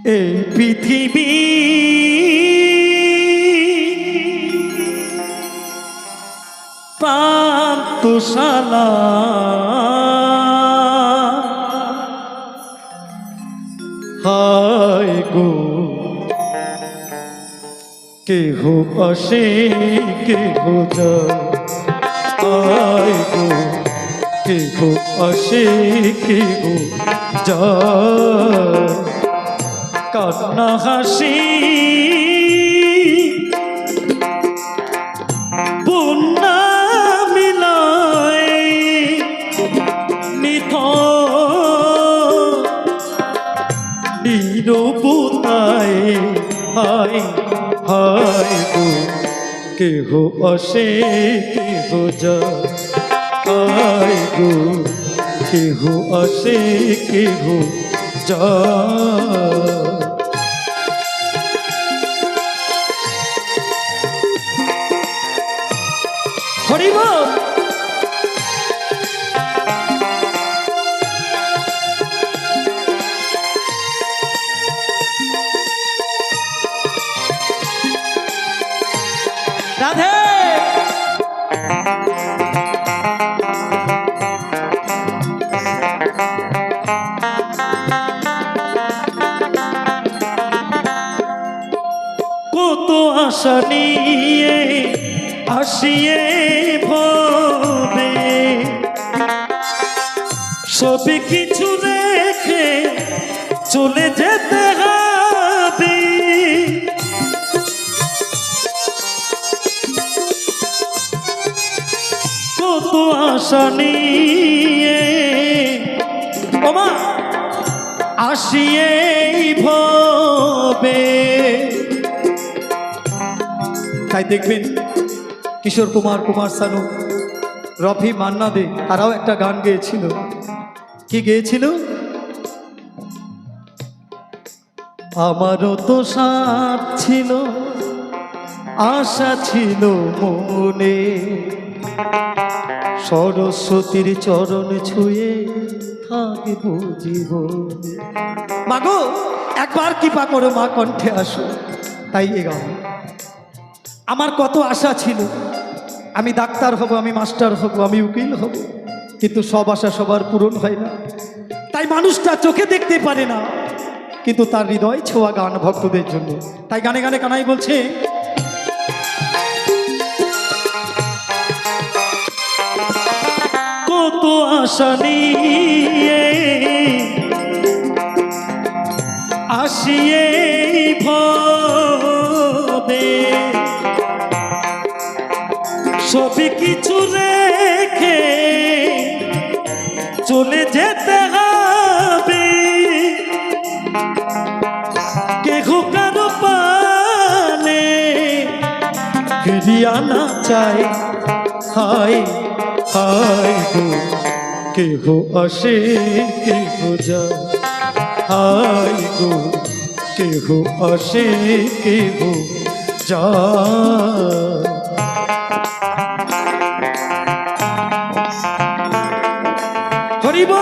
এই পৃথিবী পান্থশালা হায় গো কেহ আসে কেহ যায় হায় গো কেহ আসে কেহ যায় কান্না হাসি বন্যা মিলায় নিরবতায় হায় হায় গো কেহ আসে কেহ যায় হায় গো কেহ আসে কেহ যায় হরিবল রাধে কত আশা নিয়ে আসিয়ে ভবে সবই কিছু রেখে চলে যেতে হবে কত আশা নিয়ে ওমা আসিয়ে ভবে তাই দেখবেন কিশোর কুমার কুমার শানু রফি মান্না দে তারাও একটা গান গেয়েছিল কি গেয়েছিল আমারও তো সাথ ছিল আশা ছিল মনে সরস্বতীর চরণ ছুঁয়ে থাকবো জীবনে মাগো একবার কৃপা করো মা কণ্ঠে আসো তাই এ গান আমার কত আশা ছিল আমি ডাক্তার হব আমি মাস্টার হব আমি উকিল হব কিন্তু সব আশা সবার পূরণ হয় না তাই মানুষটা চোখে দেখতে পারে না কিন্তু তার হৃদয় ছোঁয়া গান ভক্তদের জন্য তাই গানে গানে কানাই বলছে কত আশা নিয়ে আসিয়ে ভবে সবই কিছু রেখে চলে যেতে হবে কেহ কারো পানে ফিরিয়ে আনা চায় হায় হায় গো কেহ আসে কেহ যায় হায় গো কেহ আসে কেহ যায় হরিব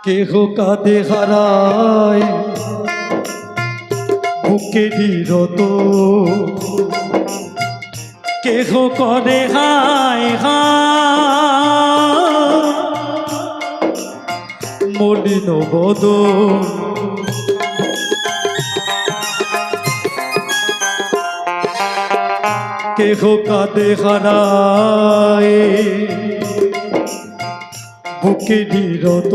কেহ কাঁদে হারায় বুকে রত কেহ করে হায় হায় মলিন বদন কেহ কাঁদে হারায় বুকে রত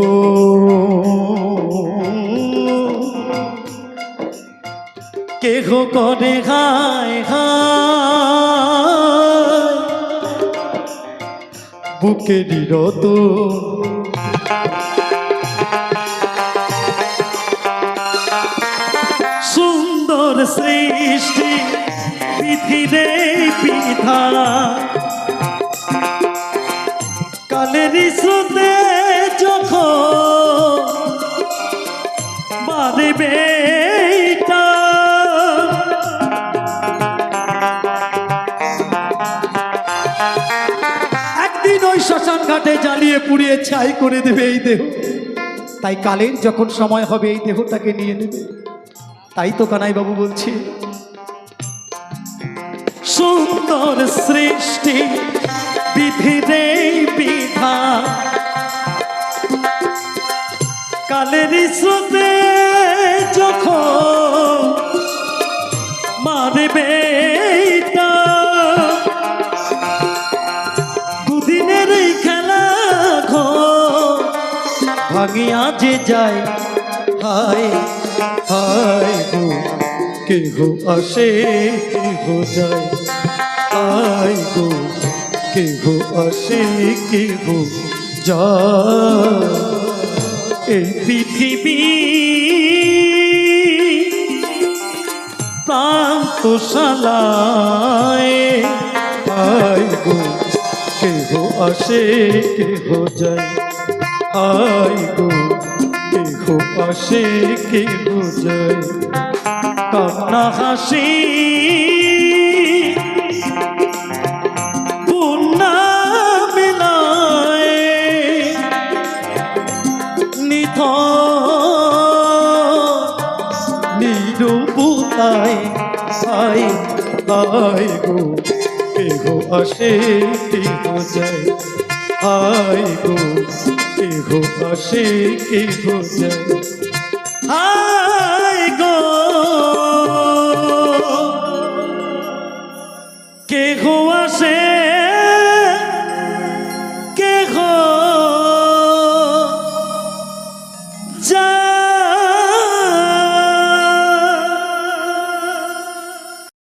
কেহ করে হায় হায় বুকে রত সুন্দর সৃষ্টি বিধিরে বিধান কালেরই স্রোতে যখন মারবে একদিন ওই শ্মশান ঘাটে জ্বালিয়ে পুড়িয়ে ছাই করে দেবে এই দেহ। তাই কালের যখন সময় হবে এই দেহটাকে নিয়ে নেবে। তাই তো কানাই বাবু বলছি, সুন্দর সৃষ্টি বিধিরে বিধান কালের স্রোতে যখন মারবে দুদিনের এই খেলা ঘর ভাঙিয়া যে যায় হায় হায় গো কেহ আসে কেহ যায় হায় গো কেহ আসে কেহ যায় এই পৃথিবী প্রান্তশালায় হায় গো কেহ আসে কেহ যায় হায় গো কেহ আসে কেহ যায় কান্না হাসি পুণ্যা মিলায় নিথ নিরুপতায় হায় হায় গো কেহ আসে কেহ যায় হায় গো কেহ আসে কেহ যায়।